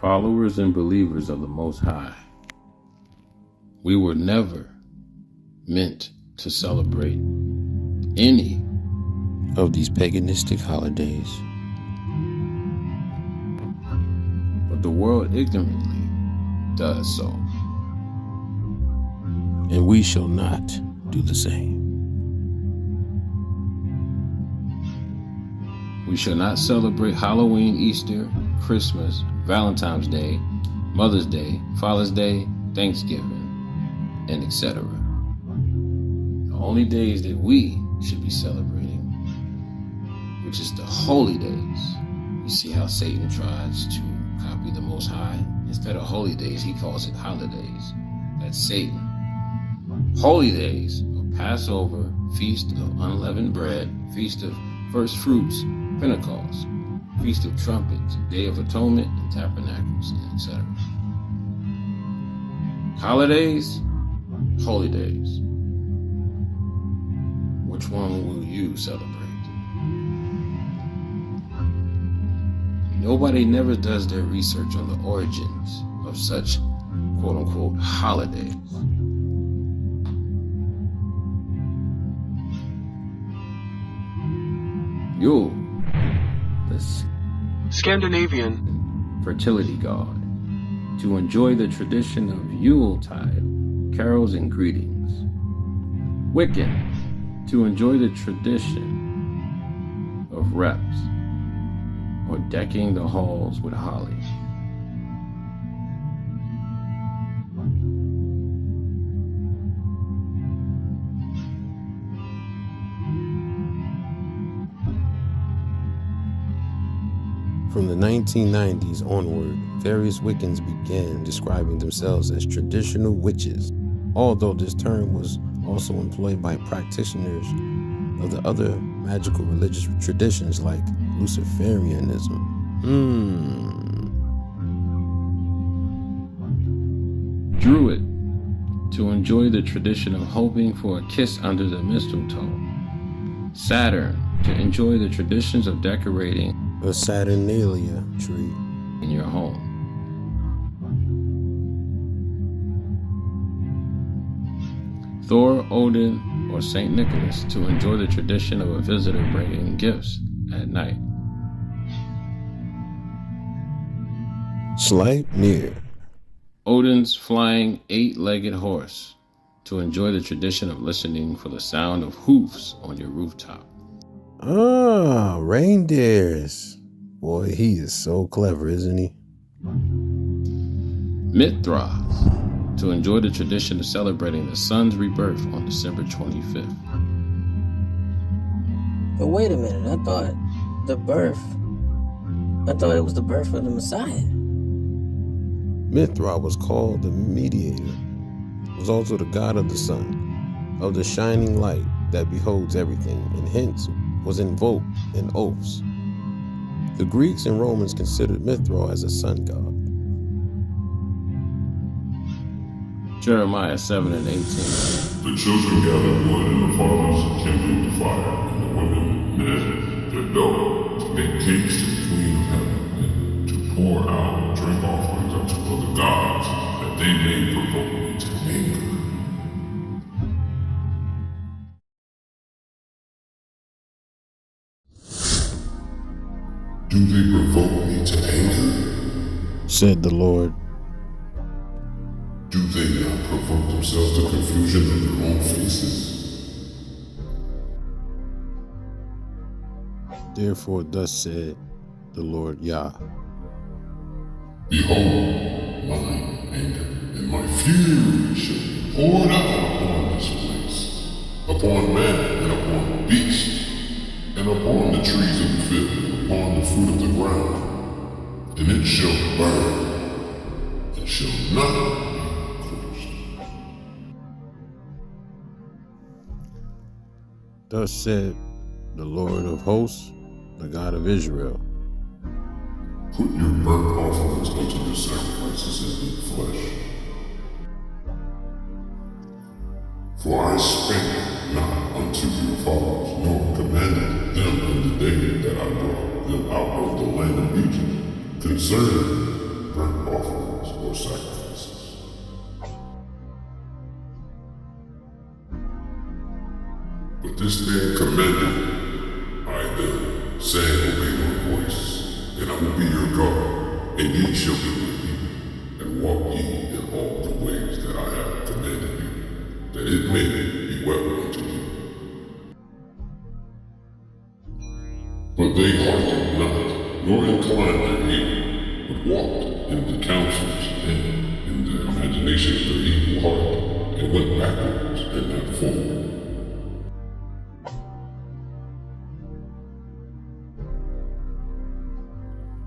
Followers and believers of the Most High, we were never meant to celebrate any of these paganistic holidays. But the world ignorantly does so. And we shall not do the same. We shall not celebrate Halloween, Easter, Christmas, Valentine's Day, Mother's Day, Father's Day, Thanksgiving, and etc. The only days that we should be celebrating, which is the holy days. You see how Satan tries to copy the Most High? Instead of holy days, he calls it holidays. That's Satan. Holy days of Passover, Feast of Unleavened Bread, Feast of Firstfruits, Pentecost, Feast of Trumpets, Day of Atonement, and Tabernacles, etc. Holidays, holy days. Which one will you celebrate? Nobody never does their research on the origins of such quote-unquote holidays. Yule, the Scandinavian fertility god, to enjoy the tradition of Yuletide, carols and greetings. Wiccan, to enjoy the tradition of reps, or decking the halls with holly. From the 1990s onward, various Wiccans began describing themselves as traditional witches, although this term was also employed by practitioners of the other magical religious traditions like Luciferianism. Druid, to enjoy the tradition of hoping for a kiss under the mistletoe. Saturn, to enjoy the traditions of decorating a Saturnalia tree in your home. Thor, Odin, or Saint Nicholas, to enjoy the tradition of a visitor bringing gifts at night. Sliepneir, Odin's flying 8-legged horse, to enjoy the tradition of listening for the sound of hoofs on your rooftop. Reindeers. Boy, he is so clever, isn't he? Mithra, to enjoy the tradition of celebrating the sun's rebirth on December 25th. But wait a minute, I thought it was the birth of the Messiah. Mithra was called the mediator, was also the god of the sun, of the shining light that beholds everything, and hence was invoked in oaths. The Greeks and Romans considered Mithra as a sun god. Jeremiah 7 and 18. The children gathered wood and the fathers kindled the fire, and the women men their dough to make cakes to the queen of heaven, and to pour out drink offerings unto other gods, that they may provoke me to anger. Do they provoke me to anger? Said the Lord. Do they not provoke themselves to confusion in their own faces? Therefore thus said the Lord Yah. Behold, mine anger and my fury shall be poured out upon this place, upon man and upon beast, and upon the trees of the field, and upon the fruit of the ground, and it shall burn, and shall not be quenched. Thus said the Lord of hosts, the God of Israel. Put your burnt offerings unto your sacrifices and eat flesh. For I spake not unto your fathers, nor commanded them in the day that I brought them out of the land of Egypt, concerning burnt offerings or sacrifices. But this thing commanded I them, saying, obey my voice, and I will be your God, and ye shall be my people, and walk ye in all the ways that I have commanded you, that it may be well unto you. But they hearkened not, nor inclined their ear, but walked in the counsels and in the imagination of their evil heart, and went backwards and not forward.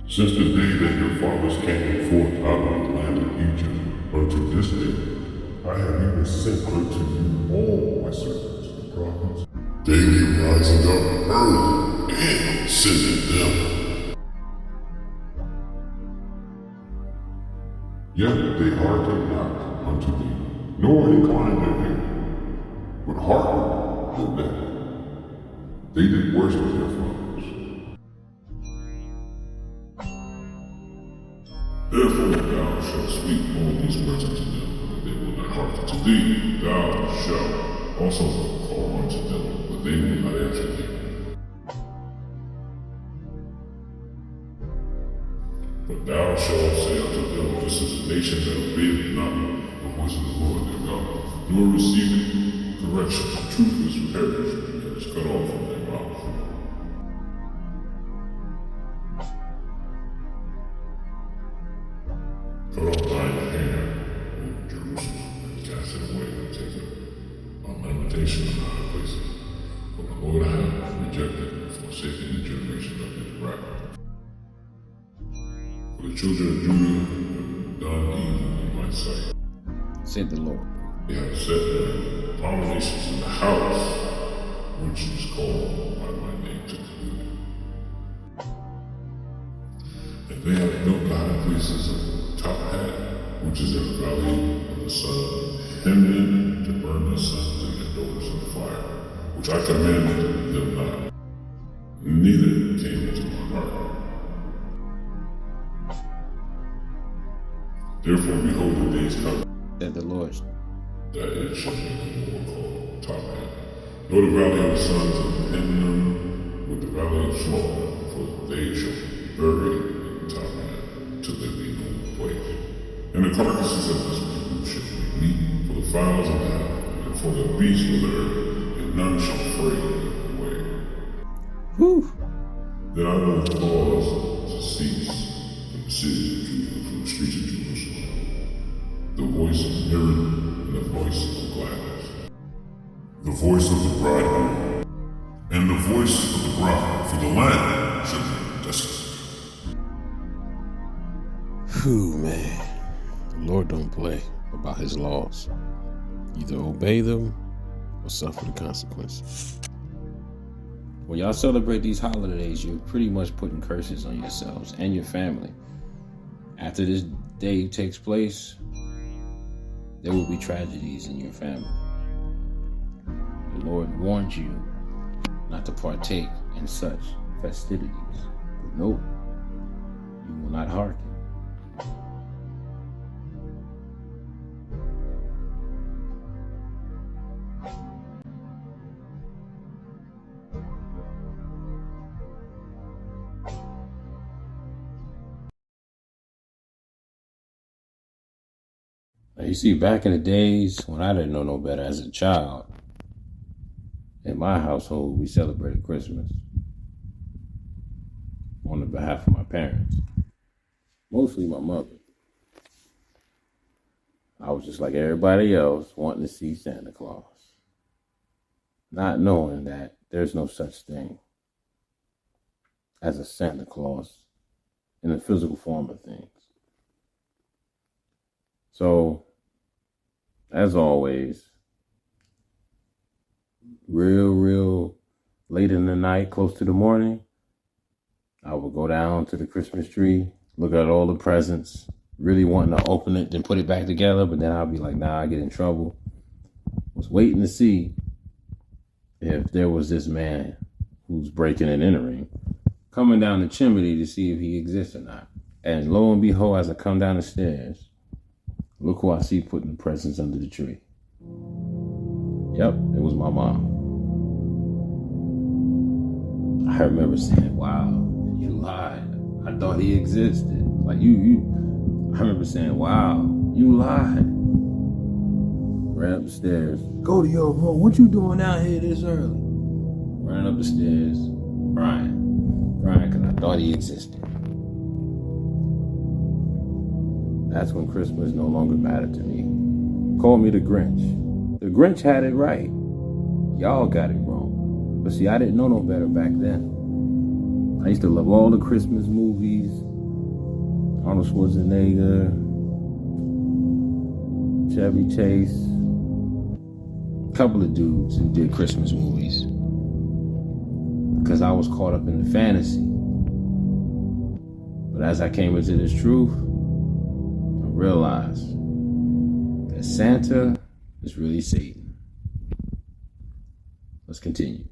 Since the day that your fathers came forth out of the land of Egypt unto this day, I have even sent unto you all my servants, the prophets, daily rising up early and sending them. Yet they hearkened not unto thee, nor inclined their ear, but hearkened their neck. They did worship their fathers. Therefore thou shalt speak all these words unto them, but they will not hearken to thee. Thou shalt also call unto them, but they will not answer thee. But thou shalt say unto them, this is a nation that obeyeth not the voice of the Lord their God, nor receiveth correction. The truth is perished, and is cut off from their mouth. Cut off thine hand, O Jerusalem, and cast it away, and take it on lamentation in high places. For the Lord hath rejected and forsaken the generation of his wrath. For the children of Judah have done evil in my sight. Said the Lord. They have set their abominations in the house, which is called by my name to clean. And they have built the high places of Top Hat, which is in the valley of the son of Hinnom, to burn their sons and their daughters in the fire, which I commanded them not, neither came into my heart. Therefore, behold, the days come, Said the Lord. that it shall be no more called Top Hat, nor the valley of the sons of Hinnom with the valley of Slaughter, for they shall be buried in Top Hat, till there be no place. And the carcasses of this people shall be meat for the fowls of the heaven, and for the beasts of the earth, and none shall fray them away. Whew. Then I will cause to cease from the cities of Judah, from the streets of Jerusalem, the voice of Herod and the voice of gladness, the voice of the bridegroom, and the voice of the bride, for the land shall be desolate. Whew, man. The Lord don't play about his laws. Either obey them or suffer the consequences. When y'all celebrate these holidays, you're pretty much putting curses on yourselves and your family. After this day takes place, there will be tragedies in your family. The Lord warned you not to partake in such festivities. But no, you will not hearken. Now, you see, back in the days when I didn't know no better as a child, in my household, we celebrated Christmas on the behalf of my parents, mostly my mother. I was just like everybody else, wanting to see Santa Claus, not knowing that there's no such thing as a Santa Claus in the physical form of things. So, as always, real late in the night, close to the morning, I would go down to the Christmas tree, look at all the presents, really wanting to open it, then put it back together, but then I'll be like, nah, I get in trouble. Was waiting to see if there was this man who's breaking and entering, coming down the chimney to see if he exists or not. And lo and behold, as I come down the stairs, look who I see putting the presents under the tree. Yep, it was my mom. I remember saying, wow, you lied. I thought he existed. Like I remember saying, wow, you lied. Ran up the stairs. Go to your room. What you doing out here this early? Ran up the stairs. Brian, because I thought he existed. That's when Christmas no longer mattered to me. Call me the Grinch. The Grinch had it right. Y'all got it wrong. But see, I didn't know no better back then. I used to love all the Christmas movies. Arnold Schwarzenegger, Chevy Chase, a couple of dudes who did Christmas movies. Because I was caught up in the fantasy. But as I came into this truth, I realized that Santa is really Satan. Let's continue.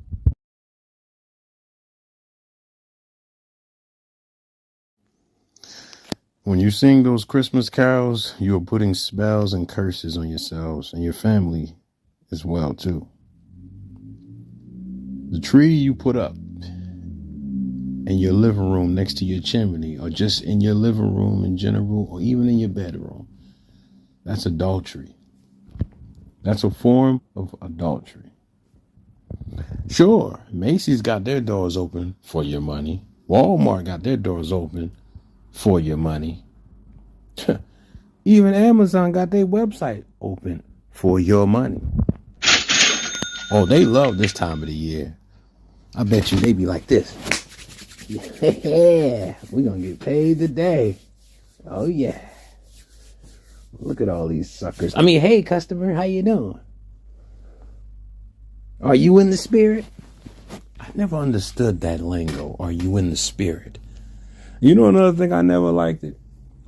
When you sing those Christmas carols, you are putting spells and curses on yourselves and your family as well, too. The tree you put up in your living room next to your chimney, or just in your living room in general, or even in your bedroom, that's adultery. That's a form of adultery. Sure, Macy's got their doors open for your money. Walmart got their doors open for your money. Even Amazon got their website open for your money. Oh, they love this time of the year. I bet you they be like this. Yeah, we're going to get paid today. Oh, yeah. Look at all these suckers. I mean, hey, customer, how you doing? Are you in the spirit? I never understood that lingo. Are you in the spirit? You know another thing I never liked it?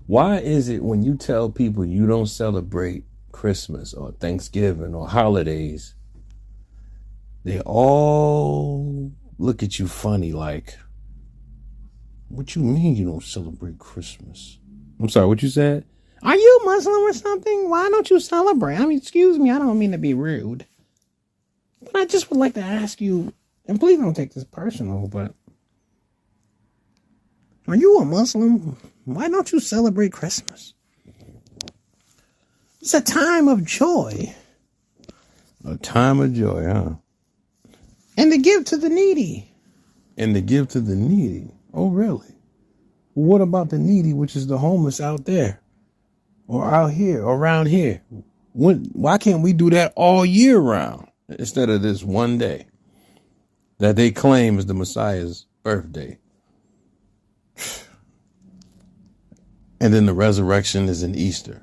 Why is it when you tell people you don't celebrate Christmas or Thanksgiving or holidays, they all look at you funny like, what you mean you don't celebrate Christmas? I'm sorry, what you said? Are you Muslim or something? Why don't you celebrate? I mean, excuse me, I don't mean to be rude. But I just would like to ask you, and please don't take this personal, but are you a Muslim? Why don't you celebrate Christmas? It's a time of joy. A time of joy, huh? And to give to the needy. And to give to the needy. Oh, really? What about the needy, which is the homeless out there? Or out here, or around here? Why can't we do that all year round instead of this one day that they claim is the Messiah's birthday? And then the resurrection is in Easter.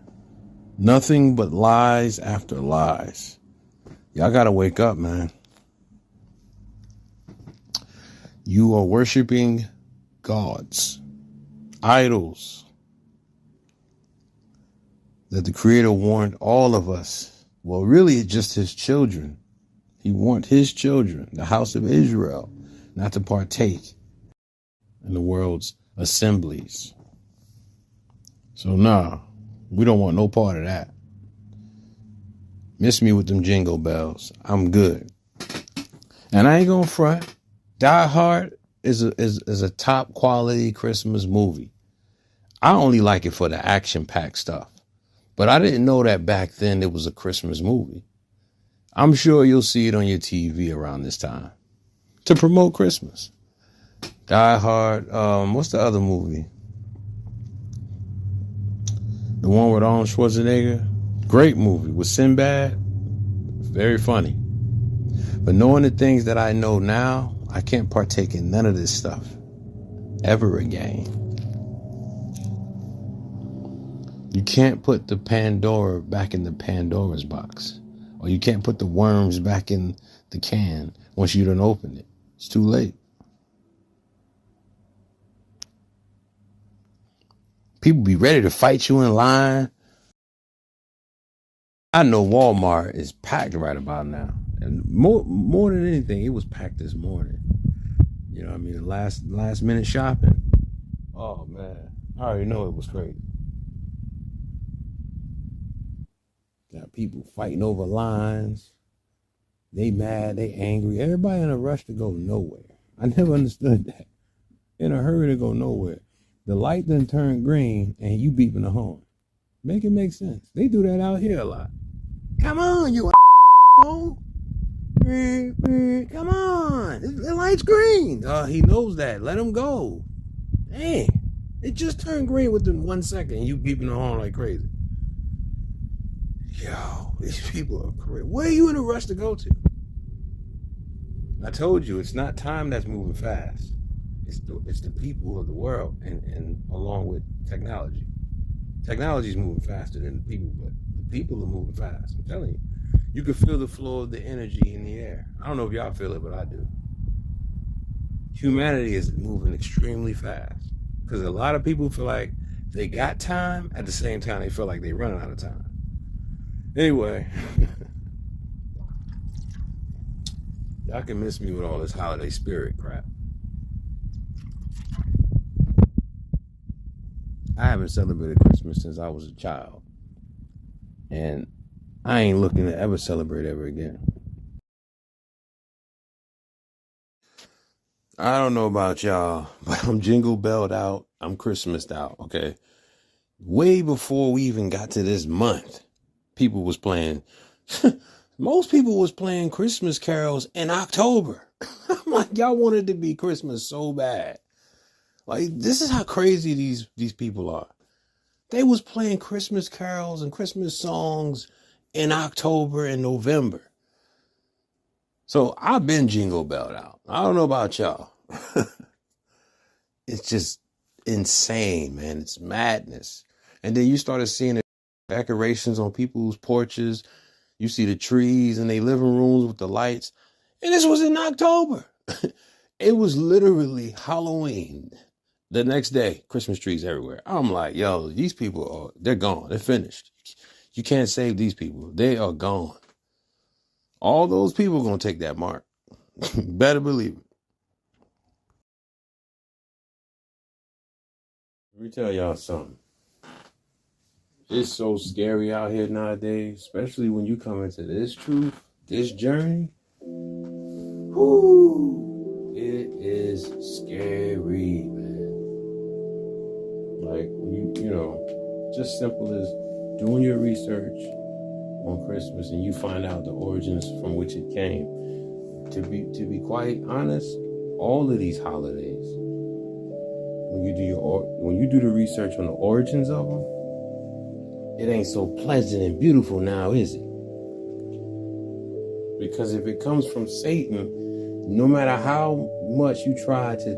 Nothing but lies after lies. Y'all got to wake up, man. You are worshiping gods, idols that the Creator warned all of us. Well, really, it's just his children. He warned his children, the house of Israel, not to partake in the world's assemblies. So, nah, we don't want no part of that. Miss me with them jingle bells. I'm good. And I ain't gonna front. Die Hard is a top quality Christmas movie. I only like it for the action-packed stuff. But I didn't know that back then it was a Christmas movie. I'm sure you'll see it on your TV around this time to promote Christmas. Die Hard. What's the other movie? The one with Arnold Schwarzenegger. Great movie with Sinbad. Very funny. But knowing the things that I know now, I can't partake in none of this stuff ever again. You can't put the Pandora back in the Pandora's box. Or you can't put the worms back in the can once you done opened it. It's too late. People be ready to fight you in line. I know Walmart is packed right about now. And more than anything, it was packed this morning. You know what I mean? The last minute shopping. Oh, man. I already know it was crazy. Got people fighting over lines. They mad, they angry. Everybody in a rush to go nowhere. I never understood that. In a hurry to go nowhere. The light then turned green and you beeping the horn. Make it make sense. They do that out here a lot. Come on, you Come on. The light's green. He knows that. Let him go. Dang. It just turned green within 1 second and you beeping the horn like crazy. Yo, these people are crazy. Where are you in a rush to go to? I told you, it's not time that's moving fast. It's the people of the world and along with technology. Technology is moving faster than the people, but the people are moving fast. I'm telling you. You can feel the flow of the energy in the air. I don't know if y'all feel it, but I do. Humanity is moving extremely fast because a lot of people feel like they got time. At the same time, they feel like they're running out of time. Anyway, y'all can miss me with all this holiday spirit crap. I haven't celebrated Christmas since I was a child. And I ain't looking to ever celebrate ever again. I don't know about y'all, but I'm jingle belled out. I'm Christmased out, okay? Way before we even got to this month, people was playing, most people was playing Christmas carols in October. I'm like, y'all wanted to be Christmas so bad. Like, this is how crazy these people are. They was playing Christmas carols and Christmas songs in October and November. So I've been jingle belled out. I don't know about y'all. It's just insane, man. It's madness. And then you started seeing the decorations on people's porches. You see the trees in their living rooms with the lights. And this was in October. It was literally Halloween. The next day, Christmas trees everywhere. I'm like, yo, these people they're gone. They're finished. You can't save these people. They are gone. All those people are going to take that mark. Better believe it. Let me tell y'all something. It's so scary out here nowadays, especially when you come into this truth, this journey. Whoo, it is scary, man. Like, you know, just simple as doing your research on Christmas and you find out the origins from which it came. To be quite honest, all of these holidays, when you do the research on the origins of them, it ain't so pleasant and beautiful now, is it? Because if it comes from Satan, no matter how much you try to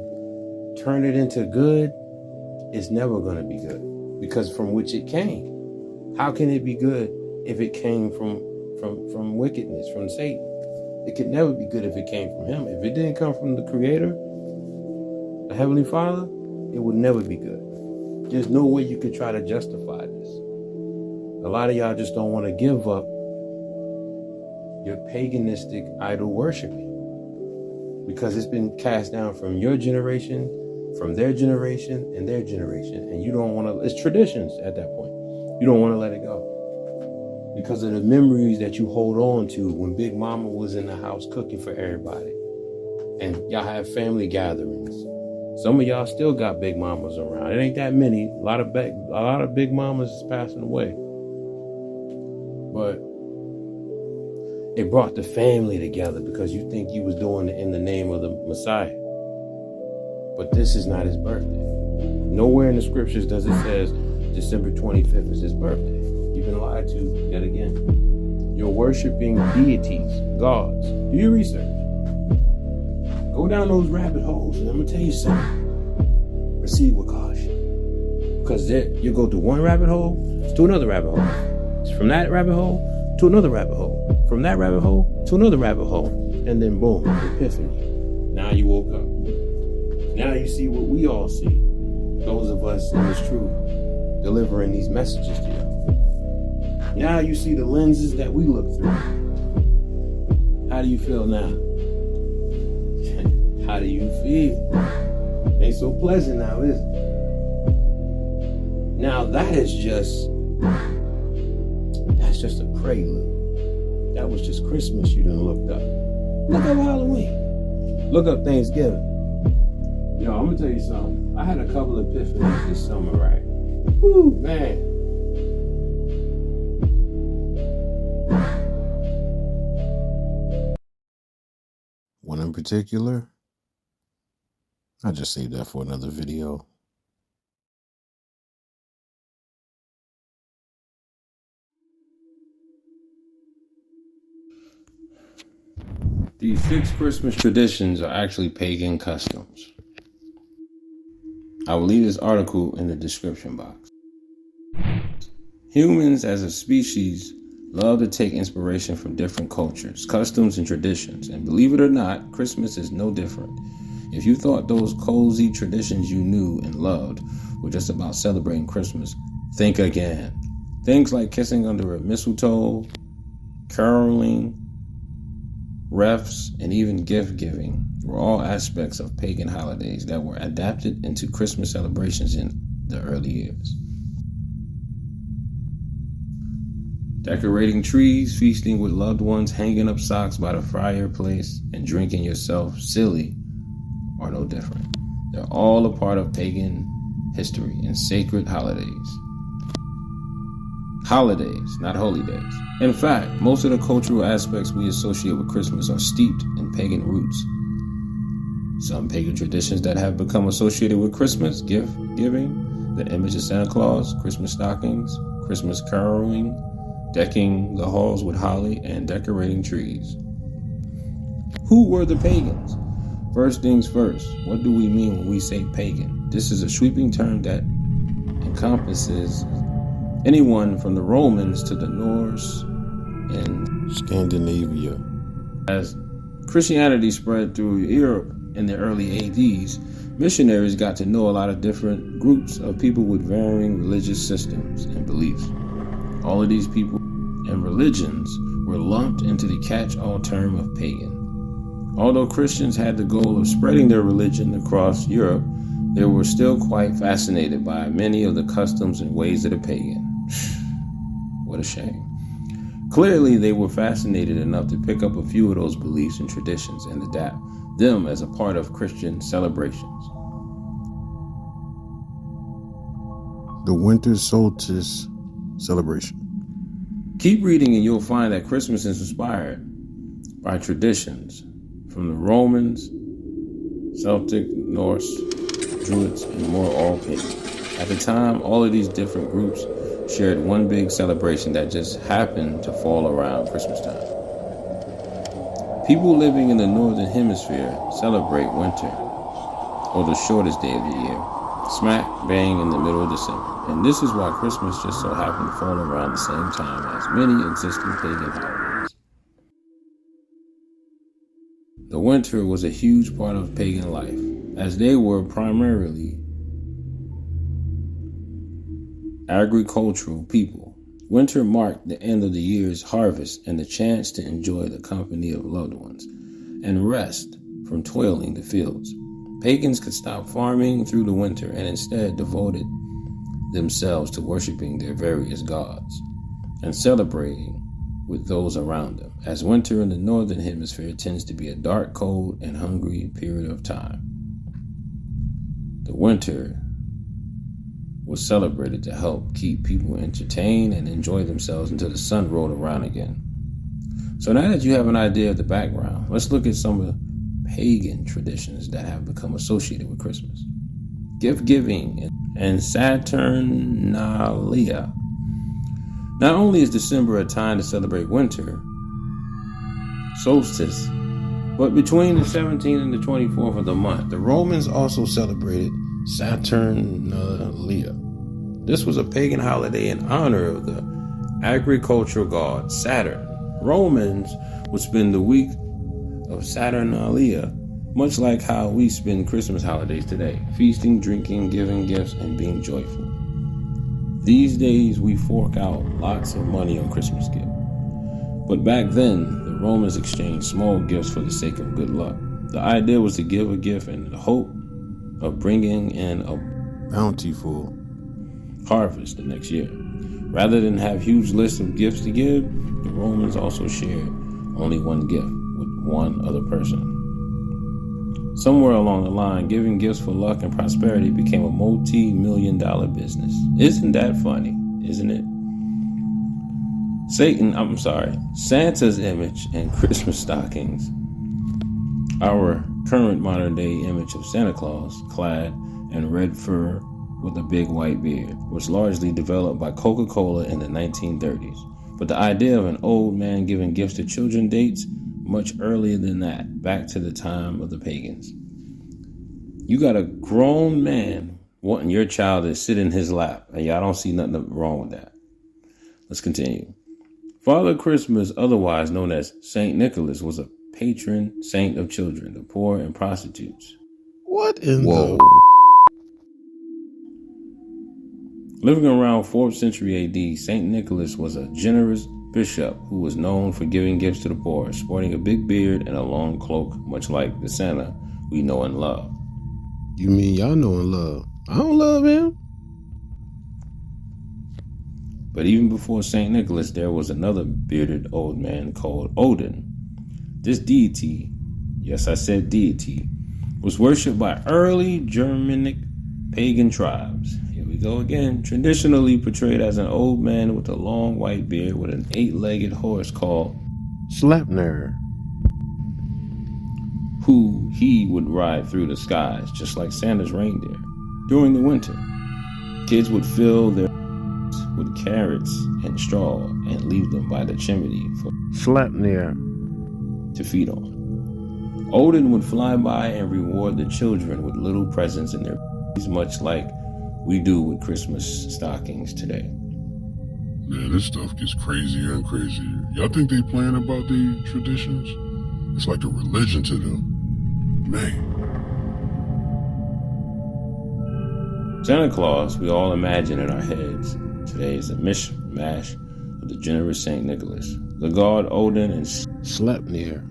turn it into good, it's never going to be good because from which it came. How can it be good if it came from wickedness, from Satan? It could never be good if it came from him. If it didn't come from the Creator, the Heavenly Father, it would never be good. There's no way you could try to justify this. A lot of y'all just don't want to give up your paganistic idol worshiping because it's been cast down from your generation, from their generation, and their generation. And you don't want to, it's traditions at that point. You don't want to let it go because of the memories that you hold on to when Big Mama was in the house cooking for everybody. And y'all have family gatherings. Some of y'all still got Big Mamas around. It ain't that many. A lot of Big Mamas is passing away. But it brought the family together because you think you was doing it in the name of the Messiah. But this is not his birthday. Nowhere in the scriptures does it says December 25th is his birthday. You've been lied to yet again. You're worshiping deities, gods. Do your research. Go down those rabbit holes, and I'm going to tell you something. Proceed with caution. Because you go to one rabbit hole to another rabbit hole. From that rabbit hole to another rabbit hole. From that rabbit hole to another rabbit hole. And then boom, epiphany. Now you woke up. Now you see what we all see. Those of us in this truth delivering these messages to you. Now you see the lenses that we look through. How do you feel now? How do you feel? Ain't so pleasant now, is it? Now that's just a prelude. That was just Christmas you done looked up. Look up Halloween. Look up Thanksgiving. Yo, I'm gonna tell you something. I had a couple of epiphanies this summer, right? Woo, man. One in particular, I just saved that for another video. These 6 Christmas traditions are actually pagan customs. I will leave this article in the description box. Humans as a species love to take inspiration from different cultures, customs, and traditions. And believe it or not, Christmas is no different. If you thought those cozy traditions you knew and loved were just about celebrating Christmas, think again. Things like kissing under a mistletoe, caroling, refs, and even gift giving were all aspects of pagan holidays that were adapted into Christmas celebrations in the early years. Decorating trees, feasting with loved ones, hanging up socks by the fireplace, and drinking yourself silly are no different. They're all a part of pagan history and sacred holidays. Holidays, not holy days. In fact, most of the cultural aspects we associate with Christmas are steeped in pagan roots. Some pagan traditions that have become associated with Christmas: gift giving, the image of Santa Claus, Christmas stockings, Christmas caroling, decking the halls with holly, and decorating trees. Who were the pagans? First things first, what do we mean when we say pagan? This is a sweeping term that encompasses anyone from the Romans to the Norse and Scandinavia. As Christianity spread through Europe in the early ADs, missionaries got to know a lot of different groups of people with varying religious systems and beliefs. All of these people and religions were lumped into the catch-all term of pagan. Although Christians had the goal of spreading their religion across Europe, they were still quite fascinated by many of the customs and ways of the pagan. What a shame. Clearly, they were fascinated enough to pick up a few of those beliefs and traditions and adapt them as a part of Christian celebrations. The winter solstice celebration. Keep reading and you'll find that Christmas is inspired by traditions from the Romans, Celtic, Norse, Druids, and more, all pagan. At the time, all of these different groups shared one big celebration that just happened to fall around Christmas time. People living in the northern hemisphere celebrate winter, or the shortest day of the year, smack bang in the middle of December. And this is why Christmas just so happened to fall around the same time as many existing pagan holidays. The winter was a huge part of pagan life, as they were primarily agricultural people. Winter marked the end of the year's harvest and the chance to enjoy the company of loved ones and rest from toiling the fields. Pagans could stop farming through the winter and instead devoted themselves to worshiping their various gods and celebrating with those around them, as winter in the northern hemisphere tends to be a dark, cold, and hungry period of time. The winter was celebrated to help keep people entertained and enjoy themselves until the sun rolled around again. So now that you have an idea of the background, let's look at some of the pagan traditions that have become associated with Christmas. Gift giving and Saturnalia. Not only is December a time to celebrate winter solstice, but between the 17th and the 24th of the month, the Romans also celebrated Saturnalia. This was a pagan holiday in honor of the agricultural god Saturn. Romans would spend the week of Saturnalia much like how we spend Christmas holidays today, feasting, drinking, giving gifts, and being joyful. These days we fork out lots of money on Christmas gifts. But back then, the Romans exchanged small gifts for the sake of good luck. The idea was to give a gift in the hope of bringing in a bountiful harvest the next year. Rather than have huge lists of gifts to give, the Romans also shared only one gift with one other person. Somewhere along the line, giving gifts for luck and prosperity became a multi-million-dollar business. Isn't that funny? Isn't it? Santa's image and Christmas stockings, our current modern-day image of Santa Claus, clad in red fur with a big white beard, was largely developed by Coca-Cola in the 1930s. But the idea of an old man giving gifts to children dates much earlier than that, back to the time of the pagans. You got a grown man wanting your child to sit in his lap, and y'all don't see nothing wrong with that. Let's continue. Father Christmas, otherwise known as Saint Nicholas, was a patron saint of children, the poor, and prostitutes. What in Whoa. the... Living around 4th century AD, Saint Nicholas was a generous bishop who was known for giving gifts to the poor, sporting a big beard and a long cloak, much like the Santa we know and love. You mean y'all know and love? I don't love him. But even before Saint Nicholas, there was another bearded old man called Odin. This deity, yes, I said deity, was worshipped by early Germanic pagan tribes. Here we go again. Traditionally portrayed as an old man with a long white beard with an 8-legged horse called Sliepneir, who he would ride through the skies, just like Santa's reindeer. During the winter, kids would fill their with carrots and straw and leave them by the chimney for Sliepneir to feed on. Odin would fly by and reward the children with little presents in their much like we do with Christmas stockings today. Man, this stuff gets crazier and crazier. Y'all think they playing about the traditions? It's like a religion to them. Man. Santa Claus, we all imagine in our heads, today is a mishmash of the generous Saint Nicholas, the god Odin, and Sliepneir,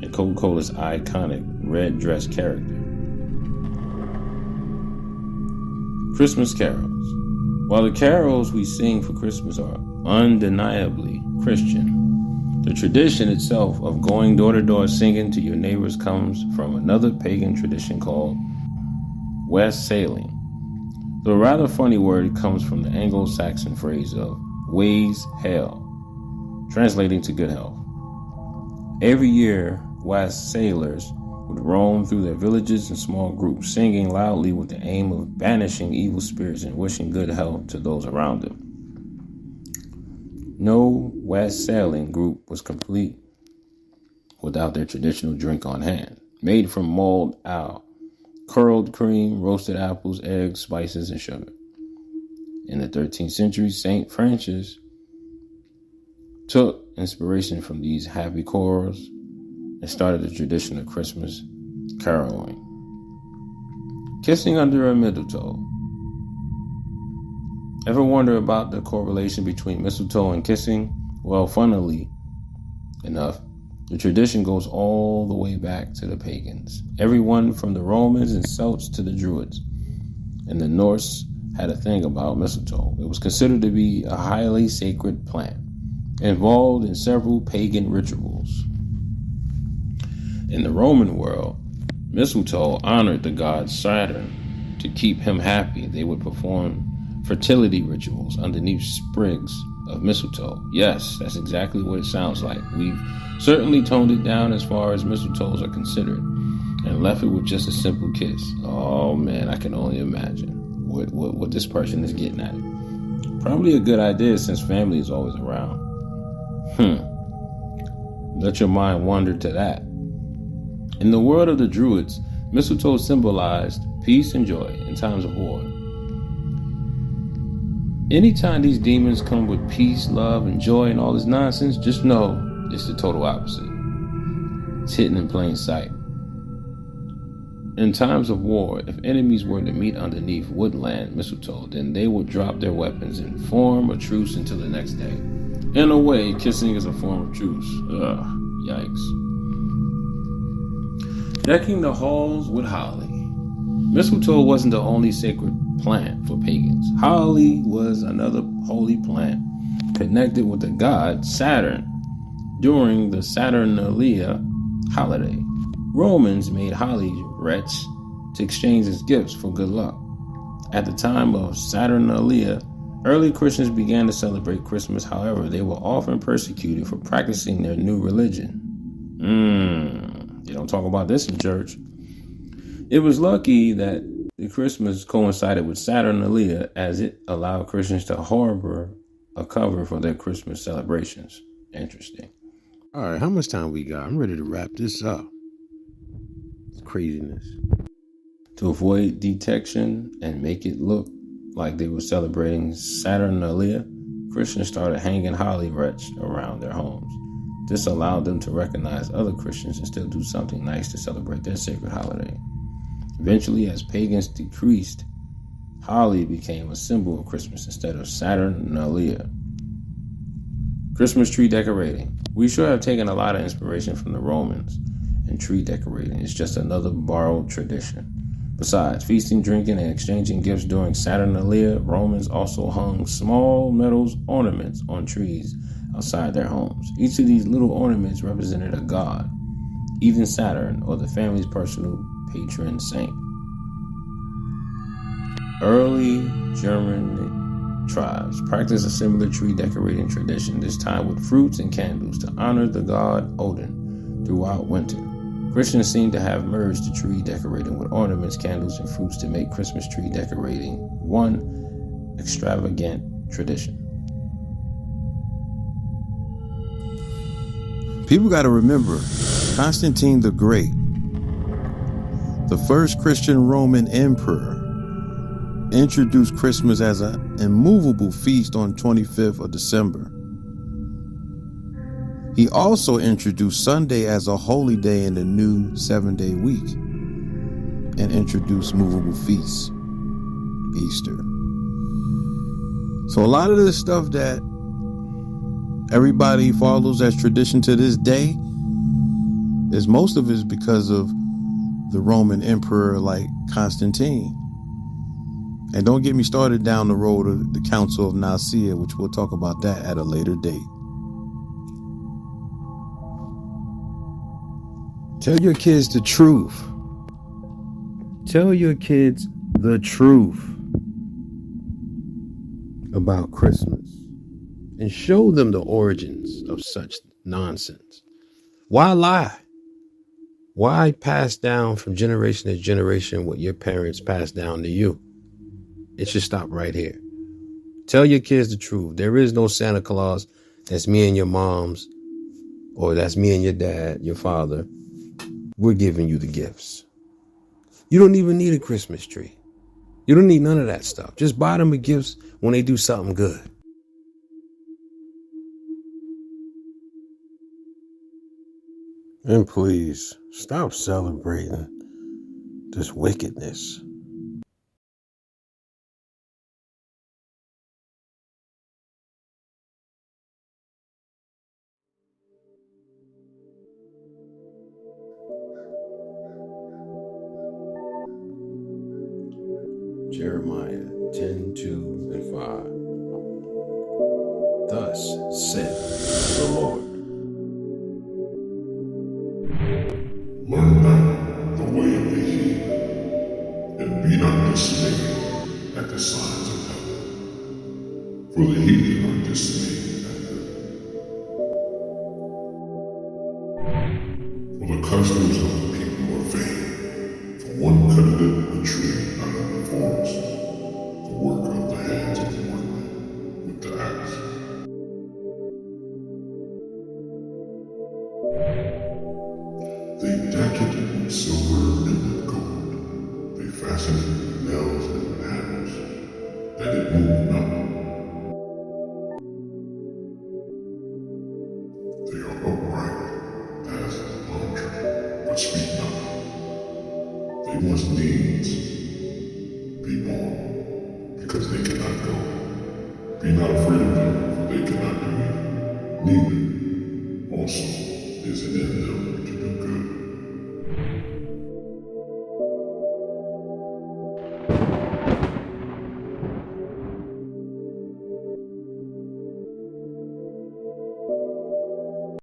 and Coca-Cola's iconic red dress character. Christmas carols. While the carols we sing for Christmas are undeniably Christian, the tradition itself of going door to door singing to your neighbors comes from another pagan tradition called wassailing. The rather funny word comes from the Anglo-Saxon phrase of ways hail, translating to good health. Every year, wassailers would roam through their villages in small groups, singing loudly with the aim of banishing evil spirits and wishing good health to those around them. No wassailing group was complete without their traditional drink on hand, made from mulled ale, curled cream, roasted apples, eggs, spices, and sugar. In the 13th century, St. Francis took inspiration from these happy chorals and started the tradition of Christmas caroling. Kissing under a mistletoe. Ever wonder about the correlation between mistletoe and kissing? Well, funnily enough, the tradition goes all the way back to the pagans. Everyone from the Romans and Celts to the Druids. And the Norse had a thing about mistletoe. It was considered to be a highly sacred plant, involved in several pagan rituals. In the Roman world, mistletoe honored the god Saturn. To keep him happy, they would perform fertility rituals underneath sprigs of mistletoe. Yes, that's exactly what it sounds like. We've certainly toned it down as far as mistletoes are considered and left it with just a simple kiss. Oh man, I can only imagine what this person is getting at it. Probably a good idea since family is always around. Let your mind wander to that. In the world of the Druids, mistletoe symbolized peace and joy in times of war. Anytime these demons come with peace, love, and joy and all this nonsense, just know it's the total opposite. It's hidden in plain sight. In times of war, if enemies were to meet underneath woodland mistletoe, then they would drop their weapons and form a truce until the next day. In a way, kissing is a form of truce. Ugh, yikes. Decking the halls with holly. Mistletoe wasn't the only sacred plant for pagans. Holly was another holy plant connected with the god Saturn during the Saturnalia holiday. Romans made holly wreaths to exchange as gifts for good luck. At the time of Saturnalia, early Christians began to celebrate Christmas. However, they were often persecuted for practicing their new religion. They don't talk about this in church. It was lucky that the Christmas coincided with Saturnalia, as it allowed Christians to harbor a cover for their Christmas celebrations. Interesting. All right, how much time we got? I'm ready to wrap this up. It's craziness. To avoid detection and make it look like they were celebrating Saturnalia, Christians started hanging holly wreaths around their homes. This allowed them to recognize other Christians and still do something nice to celebrate their sacred holiday. Eventually, as pagans decreased, holly became a symbol of Christmas instead of Saturnalia. Christmas tree decorating. We sure have taken a lot of inspiration from the Romans, and tree decorating is just another borrowed tradition. Besides feasting, drinking, and exchanging gifts during Saturnalia, Romans also hung small metal ornaments on trees outside their homes. Each of these little ornaments represented a god, even Saturn, or the family's personal patron saint. Early German tribes practiced a similar tree decorating tradition, this time with fruits and candles, to honor the god Odin throughout winter. Christians seem to have merged the tree decorating with ornaments, candles, and fruits to make Christmas tree decorating one extravagant tradition. People got to remember, Constantine the Great, the first Christian Roman emperor, introduced Christmas as an immovable feast on 25th of December. He also introduced Sunday as a holy day in the new 7-day week and introduced movable feasts, Easter. So a lot of this stuff that everybody follows as tradition to this day, is most of it is because of the Roman emperor like Constantine. And don't get me started down the road of the Council of Nicaea, which we'll talk about that at a later date. Tell your kids the truth. Tell your kids the truth about Christmas and show them the origins of such nonsense. Why lie? Why pass down from generation to generation what your parents passed down to you? It should stop right here. Tell your kids the truth. There is no Santa Claus that's me and your mom's, or that's me and your dad, your father. We're giving you the gifts. You don't even need a Christmas tree. You don't need none of that stuff. Just buy them the gifts when they do something good. And please, stop celebrating this wickedness. Jeremiah 10:2 and 5. Thus said the Lord. Learn not the way of the heathen, and be not dismayed at the signs of heaven. For the heathen are dismayed at them. For the customs of the people are vain. For one cutteth a tree out of the forest, the work of the hands of the workman with the axe. They deck it with silver and with gold. They fasten it with nails and with handles, that it move not. They are upright as the palm tree, but speak not. They must needs be born, because they cannot go. Be not afraid of them, for they cannot do evil. Neither also is it in them to do good.